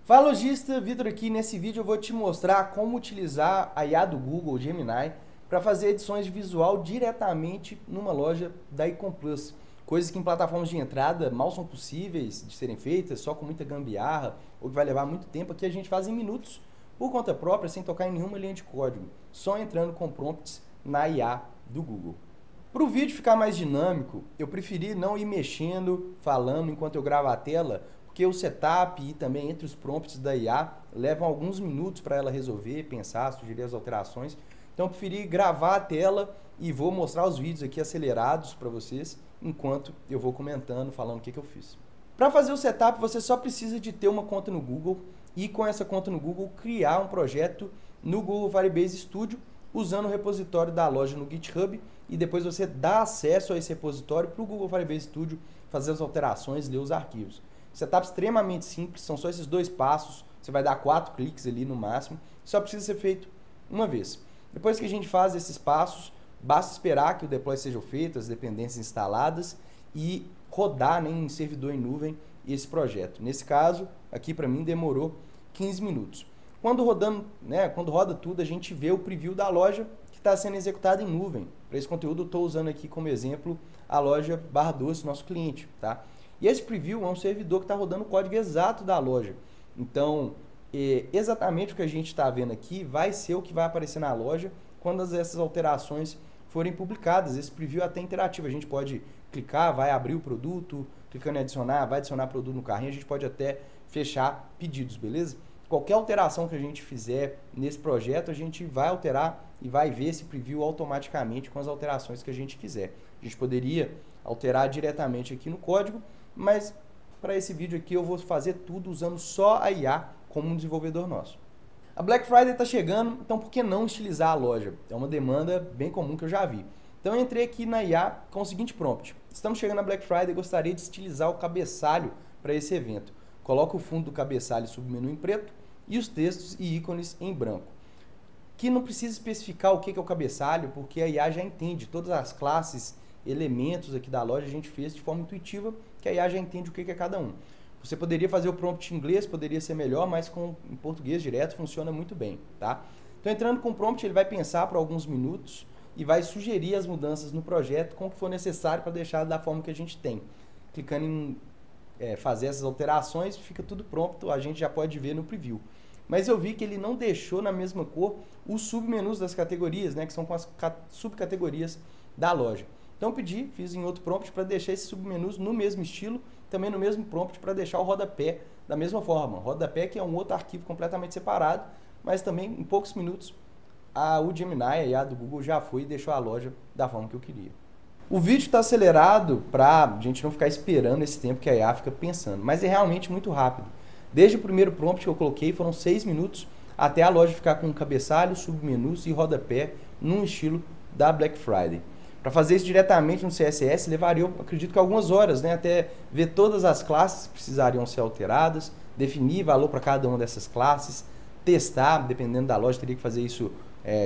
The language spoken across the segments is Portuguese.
Fala lojista, Vitor aqui. Nesse vídeo eu vou te mostrar como utilizar a IA do Google Gemini para fazer edições de visual diretamente numa loja da Ecomplus. Coisas que em plataformas de entrada mal são possíveis de serem feitas, só com muita gambiarra, ou que vai levar muito tempo. Aqui a gente faz em minutos, por conta própria, sem tocar em nenhuma linha de código, só entrando com prompts na IA do Google. Para o vídeo ficar mais dinâmico, eu preferi não ir mexendo, falando enquanto eu gravo a tela, porque o setup e também entre os prompts da IA levam alguns minutos para ela resolver, pensar, sugerir as alterações. Então eu preferi gravar a tela e vou mostrar os vídeos aqui acelerados para vocês, enquanto eu vou comentando, falando o que eu fiz. Para fazer o setup, você só precisa de ter uma conta no Google e com essa conta no Google criar um projeto no Google Firebase Studio usando o repositório da loja no GitHub e depois você dá acesso a esse repositório para o Google Firebase Studio fazer as alterações, ler os arquivos. Setup extremamente simples, são só esses dois passos, você vai dar 4 cliques ali no máximo, só precisa ser feito uma vez. Depois que a gente faz esses passos, basta esperar que o deploy seja feito, as dependências instaladas e rodar em servidor em nuvem esse projeto. Nesse caso, aqui para mim demorou 15 minutos. Quando roda tudo, a gente vê o preview da loja que está sendo executada em nuvem. Para esse conteúdo eu estou usando aqui como exemplo a loja Barra Doce, nosso cliente, tá? E esse preview é um servidor que está rodando o código exato da loja. Então, exatamente o que a gente está vendo aqui vai ser o que vai aparecer na loja quando essas alterações forem publicadas. Esse preview é até interativo, a gente pode clicar, vai abrir o produto, clicando em adicionar, vai adicionar produto no carrinho, a gente pode até fechar pedidos, beleza? Qualquer alteração que a gente fizer nesse projeto, a gente vai alterar e vai ver esse preview automaticamente com as alterações que a gente quiser. A gente poderia alterar diretamente aqui no código, mas para esse vídeo aqui eu vou fazer tudo usando só a IA como um desenvolvedor nosso. A Black Friday está chegando, então por que não estilizar a loja? É uma demanda bem comum que eu já vi. Então eu entrei aqui na IA com o seguinte prompt. Estamos chegando na Black Friday e gostaria de estilizar o cabeçalho para esse evento. Coloca o fundo do cabeçalho e submenu em preto e os textos e ícones em branco. Que não precisa especificar o que é o cabeçalho, porque a IA já entende todas as classes, elementos aqui da loja, a gente fez de forma intuitiva, que a IA já entende o que é cada um. Você poderia fazer o prompt em inglês, poderia ser melhor, mas em português direto funciona muito bem, tá? Então entrando com o prompt, ele vai pensar por alguns minutos e vai sugerir as mudanças no projeto com o que for necessário para deixar da forma que a gente tem. Clicando em fazer essas alterações, fica tudo pronto, a gente já pode ver no preview. Mas eu vi que ele não deixou na mesma cor os submenus das categorias, que são com as subcategorias da loja. Então eu fiz em outro prompt para deixar esses submenus no mesmo estilo, também no mesmo prompt para deixar o rodapé da mesma forma. Rodapé que é um outro arquivo completamente separado, mas também em poucos minutos o Gemini, a IA do Google, já foi e deixou a loja da forma que eu queria. O vídeo está acelerado para a gente não ficar esperando esse tempo que a IA fica pensando, mas é realmente muito rápido. Desde o primeiro prompt que eu coloquei foram 6 minutos até a loja ficar com cabeçalho, submenus e rodapé num estilo da Black Friday. Para fazer isso diretamente no CSS levaria, eu acredito que algumas horas, até ver todas as classes que precisariam ser alteradas, definir valor para cada uma dessas classes, testar, dependendo da loja, teria que fazer isso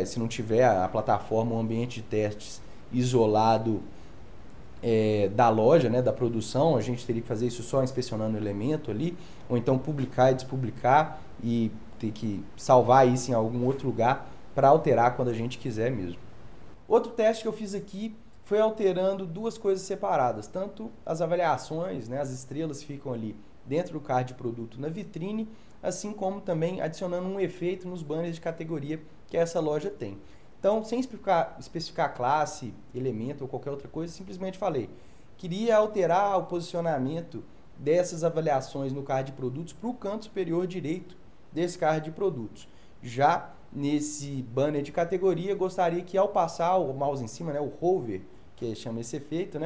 se não tiver a plataforma, um ambiente de testes isolado da loja, da produção, a gente teria que fazer isso só inspecionando o elemento ali, ou então publicar e despublicar e ter que salvar isso em algum outro lugar para alterar quando a gente quiser mesmo. Outro teste que eu fiz aqui foi alterando duas coisas separadas, tanto as avaliações, as estrelas ficam ali dentro do card de produto na vitrine, assim como também adicionando um efeito nos banners de categoria que essa loja tem. Então, sem especificar classe, elemento ou qualquer outra coisa, simplesmente falei, queria alterar o posicionamento dessas avaliações no card de produtos para o canto superior direito desse card de produtos. Já nesse banner de categoria, gostaria que ao passar o mouse em cima, o hover, que chama esse efeito,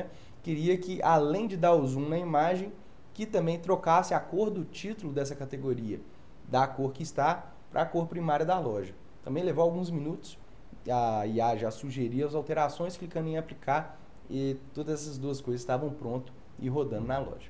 queria que além de dar o zoom na imagem, que também trocasse a cor do título dessa categoria, da cor que está para a cor primária da loja. Também levou alguns minutos, a IA já sugeria as alterações, clicando em aplicar e todas essas duas coisas estavam prontas e rodando na loja.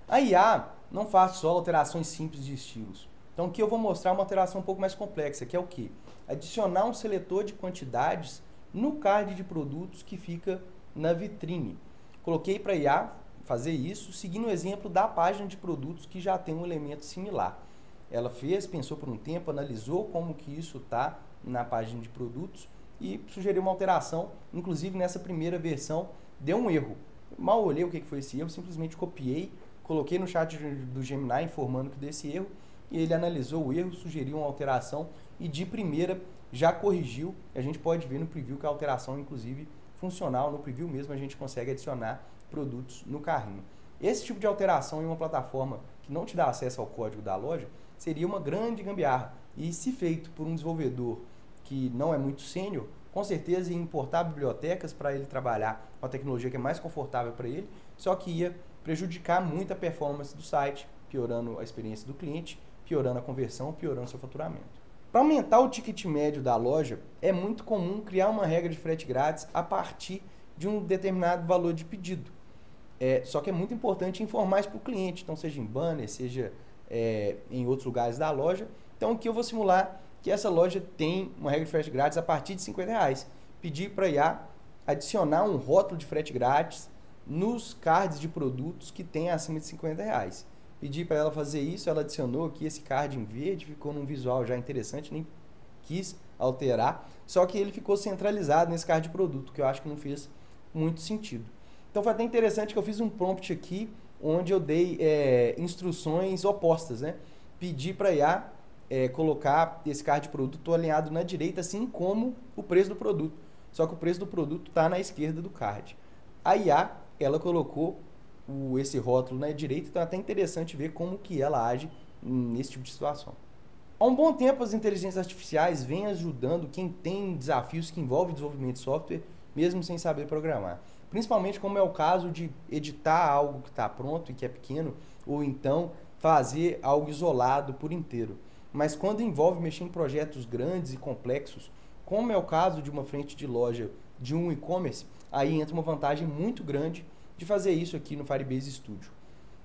A IA não faz só alterações simples de estilos. Então aqui eu vou mostrar uma alteração um pouco mais complexa, que é o quê? Adicionar um seletor de quantidades no card de produtos que fica na vitrine. Coloquei para a IA fazer isso, seguindo o exemplo da página de produtos que já tem um elemento similar. Ela pensou por um tempo, analisou como que isso está na página de produtos e sugeriu uma alteração. Inclusive nessa primeira versão deu um erro. Mal olhei o que foi esse erro, simplesmente copiei, coloquei no chat do Gemini informando que desse erro e ele analisou o erro, sugeriu uma alteração e de primeira já corrigiu. A gente pode ver no preview que a alteração, inclusive, funcional. No preview mesmo a gente consegue adicionar produtos no carrinho. Esse tipo de alteração em uma plataforma que não te dá acesso ao código da loja seria uma grande gambiarra. E se feito por um desenvolvedor que não é muito sênior, com certeza ia importar bibliotecas para ele trabalhar com a tecnologia que é mais confortável para ele, só que ia prejudicar muito a performance do site, piorando a experiência do cliente, piorando a conversão, piorando seu faturamento. Para aumentar o ticket médio da loja, é muito comum criar uma regra de frete grátis a partir de um determinado valor de pedido. Só que é muito importante informar isso para o cliente, então seja em banner, seja em outros lugares da loja. Então aqui eu vou simular que essa loja tem uma regra de frete grátis a partir de R$50. Pedir para a IA adicionar um rótulo de frete grátis nos cards de produtos que tem acima de R$50. Pedi para ela fazer isso, ela adicionou aqui esse card em verde, ficou num visual já interessante, nem quis alterar, só que ele ficou centralizado nesse card de produto, que eu acho que não fez muito sentido. Então foi até interessante que eu fiz um prompt aqui, onde eu dei instruções opostas, né? Pedi para a IA colocar esse card de produto alinhado na direita, assim como o preço do produto, só que o preço do produto está na esquerda do card. A IA, ela colocou esse rótulo na direita, então é até interessante ver como que ela age nesse tipo de situação. Há um bom tempo as inteligências artificiais vêm ajudando quem tem desafios que envolvem desenvolvimento de software, mesmo sem saber programar. Principalmente como é o caso de editar algo que está pronto e que é pequeno, ou então fazer algo isolado por inteiro. Mas quando envolve mexer em projetos grandes e complexos, como é o caso de uma frente de loja de um e-commerce, aí entra uma vantagem muito grande de fazer isso aqui no Firebase Studio.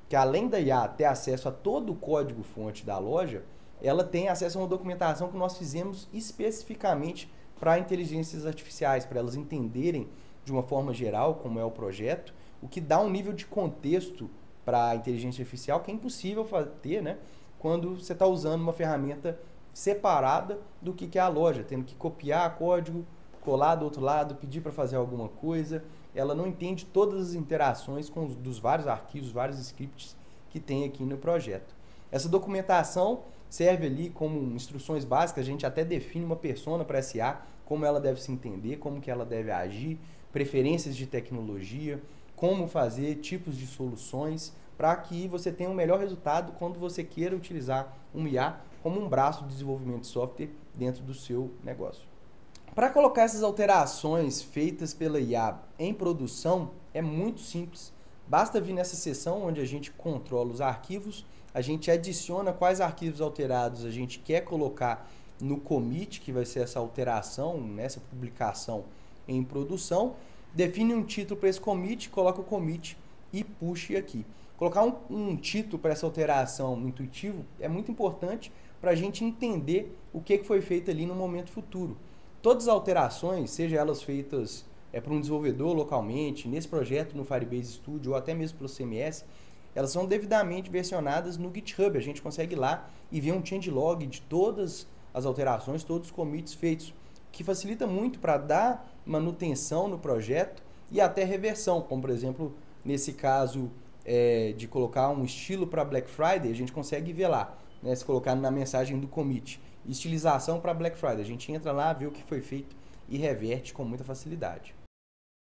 Que além da IA ter acesso a todo o código-fonte da loja, ela tem acesso a uma documentação que nós fizemos especificamente para inteligências artificiais, para elas entenderem de uma forma geral como é o projeto, o que dá um nível de contexto para a inteligência artificial que é impossível ter, né, quando você está usando uma ferramenta separada do que é a loja, tendo que copiar código, colar do outro lado, pedir para fazer alguma coisa. Ela não entende todas as interações dos vários arquivos, vários scripts que tem aqui no projeto. Essa documentação serve ali como instruções básicas, a gente até define uma persona para SA, como ela deve se entender, como que ela deve agir, preferências de tecnologia, como fazer tipos de soluções, para que você tenha um melhor resultado quando você queira utilizar um IA como um braço de desenvolvimento de software dentro do seu negócio. Para colocar essas alterações feitas pela IA em produção é muito simples. Basta vir nessa seção onde a gente controla os arquivos, a gente adiciona quais arquivos alterados a gente quer colocar no commit, que vai ser essa alteração, nessa publicação em produção, define um título para esse commit, coloca o commit e puxe aqui. Colocar um título para essa alteração intuitivo é muito importante para a gente entender o que foi feito ali no momento futuro. Todas as alterações, seja elas feitas para um desenvolvedor localmente, nesse projeto no Firebase Studio ou até mesmo pelo CMS, elas são devidamente versionadas no GitHub. A gente consegue ir lá e ver um changelog de todas as alterações, todos os commits feitos, que facilita muito para dar manutenção no projeto e até reversão, como por exemplo, nesse caso de colocar um estilo para Black Friday, a gente consegue ver lá, né, se colocar na mensagem do commit, estilização para Black Friday. A gente entra lá, vê o que foi feito e reverte com muita facilidade.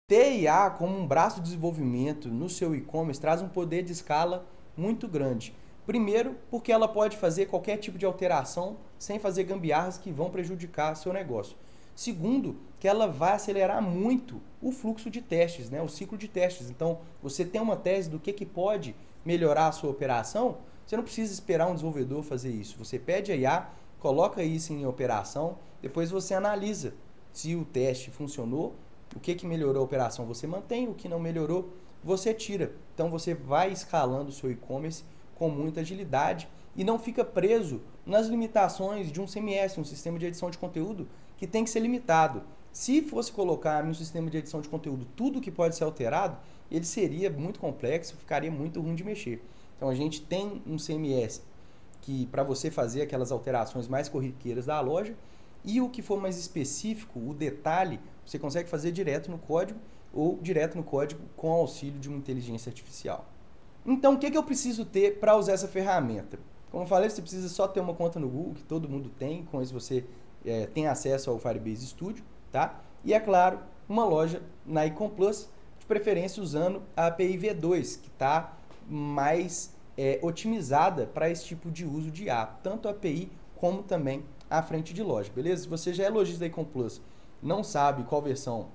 Ter IA como um braço de desenvolvimento no seu e-commerce traz um poder de escala muito grande. Primeiro, porque ela pode fazer qualquer tipo de alteração sem fazer gambiarras que vão prejudicar seu negócio. Segundo, que ela vai acelerar muito o fluxo de testes, né? O ciclo de testes. Então, você tem uma tese do que pode melhorar a sua operação, você não precisa esperar um desenvolvedor fazer isso. Você pede a IA, coloca isso em operação, depois você analisa se o teste funcionou, o que melhorou a operação você mantém, o que não melhorou você tira. Então você vai escalando o seu e-commerce com muita agilidade e não fica preso nas limitações de um CMS, um sistema de edição de conteúdo que tem que ser limitado. Se fosse colocar no sistema de edição de conteúdo tudo que pode ser alterado, ele seria muito complexo, ficaria muito ruim de mexer. Então a gente tem um CMS que para você fazer aquelas alterações mais corriqueiras da loja, e o que for mais específico, o detalhe, você consegue fazer direto no código ou direto no código com auxílio de uma inteligência artificial. Então, o que eu preciso ter para usar essa ferramenta? Como eu falei, você precisa só ter uma conta no Google, que todo mundo tem, com isso você tem acesso ao Firebase Studio, tá? E, é claro, uma loja na Icon Plus, de preferência usando a API V2, que está mais otimizada para esse tipo de uso de IA, tanto a API como também a frente de loja, beleza? Se você já é lojista da Icon Plus, não sabe qual versão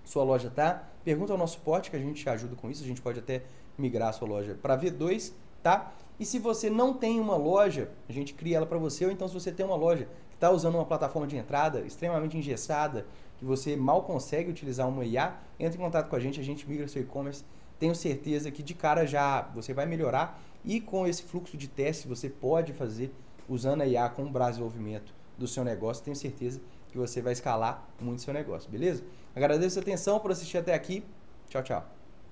sua loja tá, pergunta ao nosso suporte que a gente te ajuda com isso, a gente pode até migrar a sua loja para V2, tá? E se você não tem uma loja, a gente cria ela para você, ou então se você tem uma loja que está usando uma plataforma de entrada extremamente engessada, que você mal consegue utilizar uma IA, entre em contato com a gente migra seu e-commerce. Tenho certeza que de cara já você vai melhorar e com esse fluxo de teste você pode fazer usando a IA com o braço de desenvolvimento do seu negócio. Tenho certeza que você vai escalar muito seu negócio, beleza? Agradeço a atenção por assistir até aqui. Tchau, tchau.